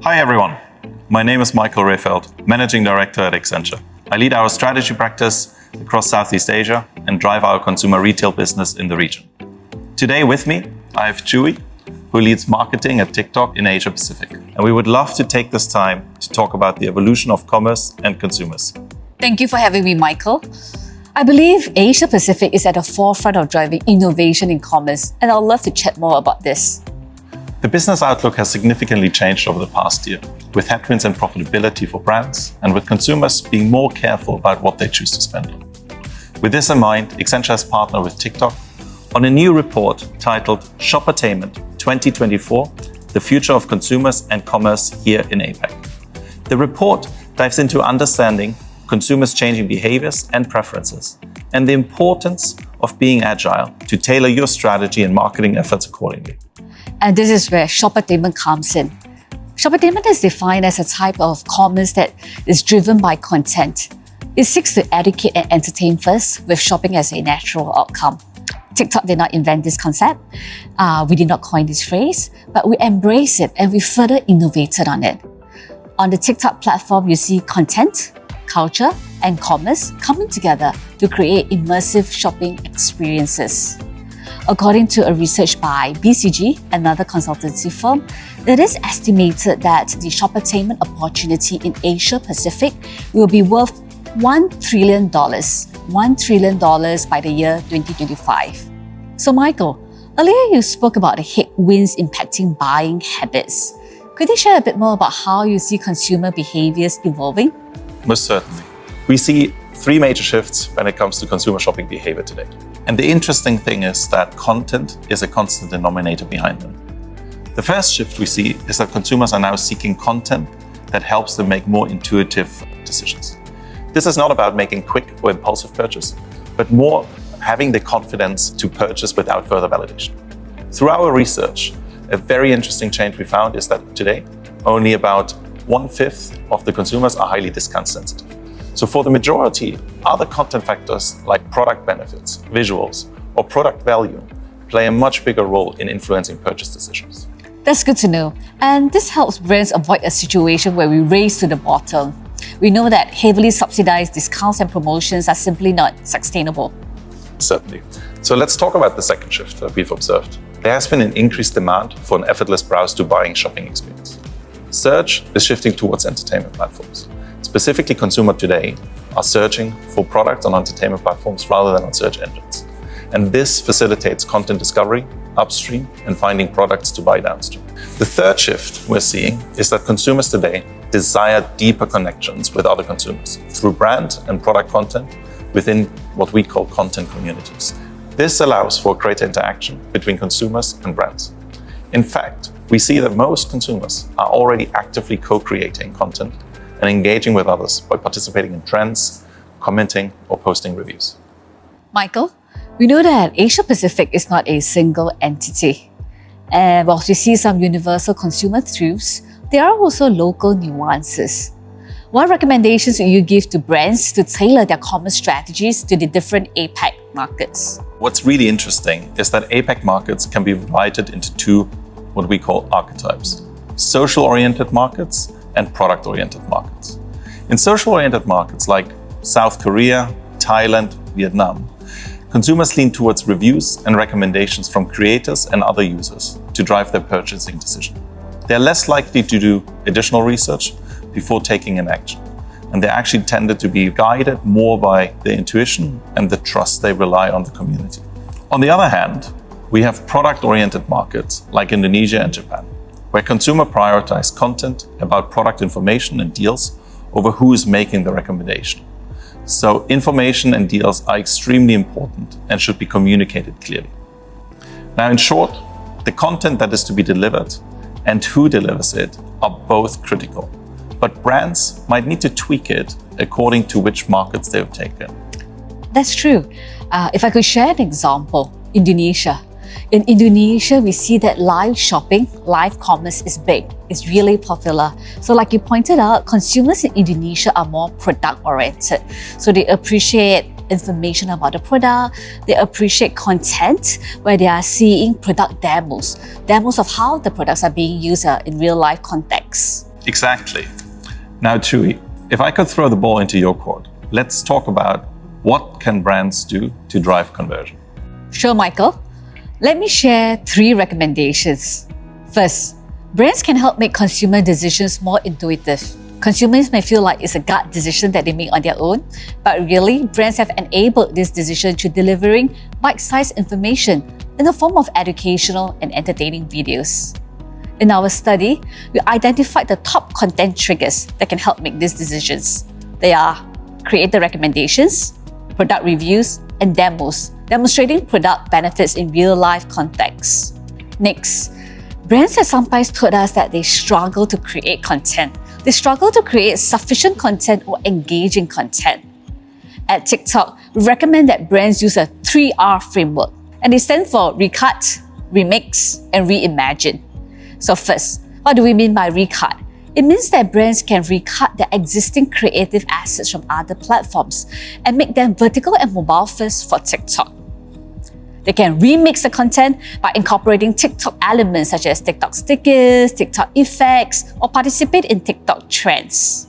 Hi everyone, my name is Michael Rehfeld, Managing Director at Accenture. I lead our strategy practice across Southeast Asia and drive our consumer retail business in the region. Today with me, I have Chewy, who leads marketing at TikTok in Asia Pacific. And we would love to take this time to talk about the evolution of commerce and consumers. Thank you for having me, Michael. I believe Asia Pacific is at the forefront of driving innovation in commerce, and I'd love to chat more about this. The business outlook has significantly changed over the past year, with headwinds and profitability for brands, and with consumers being more careful about what they choose to spend on. With this in mind, Accenture has partnered with TikTok on a new report titled Shopperteinment 2024, The Future of Consumers and Commerce Here in APAC. The report dives into understanding consumers' changing behaviors and preferences, and the importance of being agile to tailor your strategy and marketing efforts accordingly. And this is where shoppertainment comes in. Shoppertainment is defined as a type of commerce that is driven by content. It seeks to educate and entertain first, with shopping as a natural outcome. TikTok did not invent this concept. We did not coin this phrase, but we embrace it and we further innovated on it. On the TikTok platform, you see content, culture, and commerce coming together to create immersive shopping experiences. According to a research by BCG, another consultancy firm, it is estimated that the shoppertainment opportunity in Asia Pacific will be worth $1 trillion by the year 2025. So Michael, earlier you spoke about the headwinds impacting buying habits. Could you share a bit more about how you see consumer behaviors evolving? Most certainly. We see three major shifts when it comes to consumer shopping behavior today. And the interesting thing is that content is a constant denominator behind them. The first shift we see is that consumers are now seeking content that helps them make more intuitive decisions. This is not about making quick or impulsive purchase, but more having the confidence to purchase without further validation. Through our research, a very interesting change we found is that today, only about 1/5 of the consumers are highly discount sensitive. So for the majority, other content factors like product benefits, visuals, or product value play a much bigger role in influencing purchase decisions. That's good to know. And this helps brands avoid a situation where we race to the bottom. We know that heavily subsidized discounts and promotions are simply not sustainable. Certainly. So let's talk about the second shift that we've observed. There has been an increased demand for an effortless browse-to-buying shopping experience. Search is shifting towards entertainment platforms. Specifically, consumers today are searching for products on entertainment platforms rather than on search engines. And this facilitates content discovery upstream and finding products to buy downstream. The third shift we're seeing is that consumers today desire deeper connections with other consumers through brand and product content within what we call content communities. This allows for greater interaction between consumers and brands. In fact, we see that most consumers are already actively co-creating content and engaging with others by participating in trends, commenting, or posting reviews. Michael, we know that Asia Pacific is not a single entity. And whilst we see some universal consumer truths, there are also local nuances. What recommendations would you give to brands to tailor their commerce strategies to the different APAC markets? What's really interesting is that APAC markets can be divided into two, what we call archetypes: social-oriented markets and product-oriented markets. In social-oriented markets like South Korea, Thailand, Vietnam, consumers lean towards reviews and recommendations from creators and other users to drive their purchasing decision. They're less likely to do additional research before taking an action, and they're actually tended to be guided more by their intuition and the trust they rely on the community. On the other hand, we have product-oriented markets like Indonesia and Japan, where consumers prioritize content about product information and deals over who is making the recommendation. So information and deals are extremely important and should be communicated clearly. Now, in short, the content that is to be delivered and who delivers it are both critical, but brands might need to tweak it according to which markets they've taken. That's true. If I could share an example, Indonesia. In Indonesia, we see that live shopping, live commerce is big. It's really popular. So like you pointed out, consumers in Indonesia are more product-oriented. So they appreciate information about the product. They appreciate content where they are seeing product demos of how the products are being used in real-life context. Exactly. Now, Chewy, if I could throw the ball into your court, let's talk about what can brands do to drive conversion. Sure, Michael. Let me share 3 recommendations. First, brands can help make consumer decisions more intuitive. Consumers may feel like it's a gut decision that they make on their own, but really, brands have enabled this decision through delivering bite-sized information in the form of educational and entertaining videos. In our study, we identified the top content triggers that can help make these decisions. They are creator recommendations, product reviews, and demos, demonstrating product benefits in real-life contexts. Next, brands have sometimes told us that they struggle to create content. They struggle to create sufficient content or engaging content. At TikTok, we recommend that brands use a 3R framework, and they stand for recut, remix, and reimagine. So first, what do we mean by recut? It means that brands can recut their existing creative assets from other platforms and make them vertical and mobile first for TikTok. They can remix the content by incorporating TikTok elements such as TikTok stickers, TikTok effects, or participate in TikTok trends.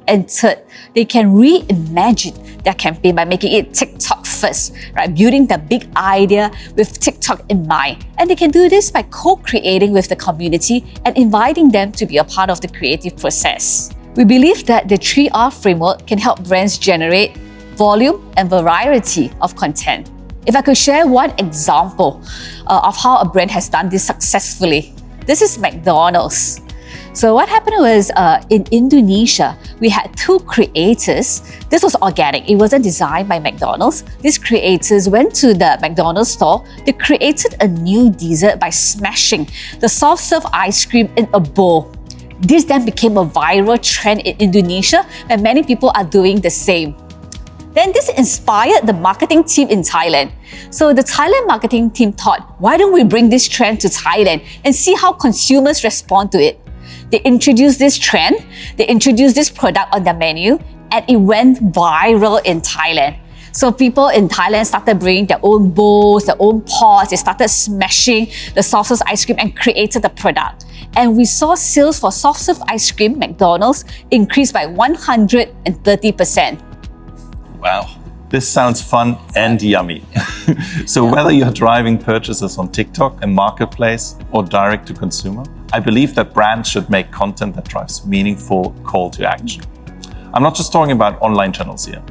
And third, they can reimagine their campaign by making it TikTok first, right? Building the big idea with TikTok in mind. And they can do this by co-creating with the community and inviting them to be a part of the creative process. We believe that the 3R framework can help brands generate volume and variety of content. If I could share one example of how a brand has done this successfully, this is McDonald's. So what happened was in Indonesia, we had 2 creators. This was organic. It wasn't designed by McDonald's. These creators went to the McDonald's store. They created a new dessert by smashing the soft serve ice cream in a bowl. This then became a viral trend in Indonesia, and many people are doing the same. Then this inspired the marketing team in Thailand. So the Thailand marketing team thought, why don't we bring this trend to Thailand and see how consumers respond to it? They introduced this trend, they introduced this product on their menu, and it went viral in Thailand. So people in Thailand started bringing their own bowls, their own pots, they started smashing the soft serve ice cream and created the product. And we saw sales for soft serve ice cream, McDonald's, increase by 130%. Wow, this sounds fun and yummy. So whether you're driving purchases on TikTok and Marketplace or direct to consumer, I believe that brands should make content that drives meaningful call to action. I'm not just talking about online channels here,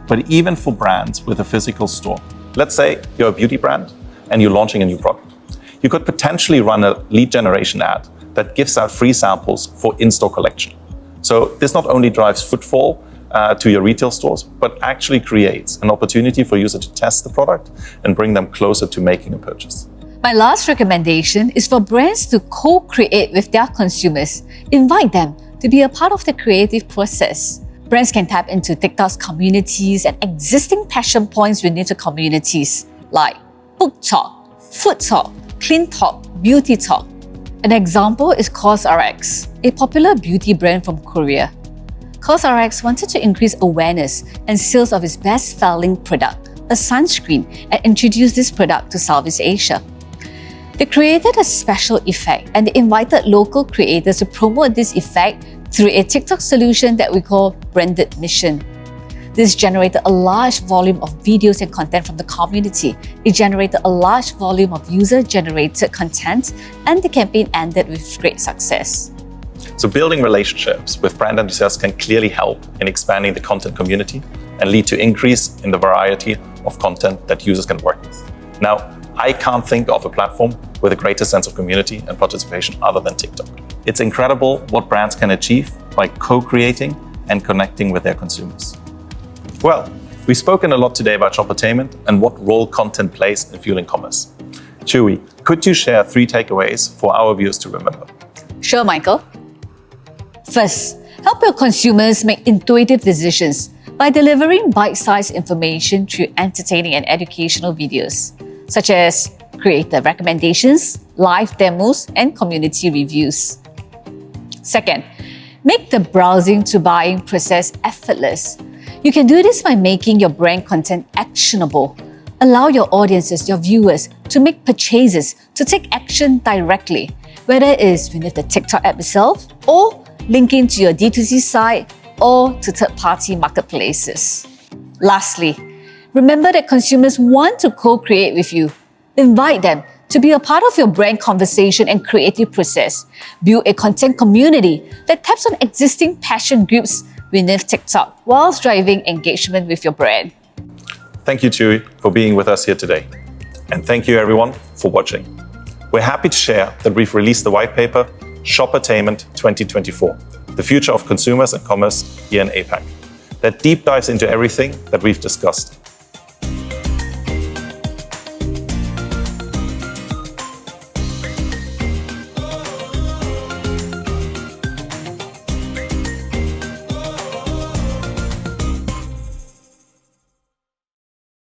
but even for brands with a physical store. Let's say you're a beauty brand and you're launching a new product. You could potentially run a lead generation ad that gives out free samples for in-store collection. So this not only drives footfall to your retail stores, but actually creates an opportunity for users to test the product and bring them closer to making a purchase. My last recommendation is for brands to co-create with their consumers. Invite them to be a part of the creative process. Brands can tap into TikTok's communities and existing passion points within the communities, like book talk, food talk, clean talk, beauty talk. An example is COSRX, a popular beauty brand from Korea. COSRX wanted to increase awareness and sales of its best-selling product, a sunscreen, and introduce this product to Southeast Asia. They created a special effect and they invited local creators to promote this effect through a TikTok solution that we call Branded Mission. This generated a large volume of videos and content from the community. It generated a large volume of user-generated content, and the campaign ended with great success. So building relationships with brand enthusiasts can clearly help in expanding the content community and lead to increase in the variety of content that users can work with. Now, I can't think of a platform with a greater sense of community and participation other than TikTok. It's incredible what brands can achieve by co-creating and connecting with their consumers. Well, we've spoken a lot today about Shoppertainment and what role content plays in fueling commerce. Chewy, could you share 3 takeaways for our viewers to remember? Sure, Michael. First, help your consumers make intuitive decisions by delivering bite-sized information through entertaining and educational videos, such as creator recommendations, live demos, and community reviews. Second, make the browsing to buying process effortless. You can do this by making your brand content actionable. Allow your audiences, your viewers, to make purchases, to take action directly, whether it is within the TikTok app itself or linking to your D2C site, or to third-party marketplaces. Lastly, remember that consumers want to co-create with you. Invite them to be a part of your brand conversation and creative process. Build a content community that taps on existing passion groups within TikTok whilst driving engagement with your brand. Thank you, Chewy, for being with us here today. And thank you, everyone, for watching. We're happy to share that we've released the white paper, Shopperteinment 2024, the future of consumers and commerce here in APAC, that deep dives into everything that we've discussed.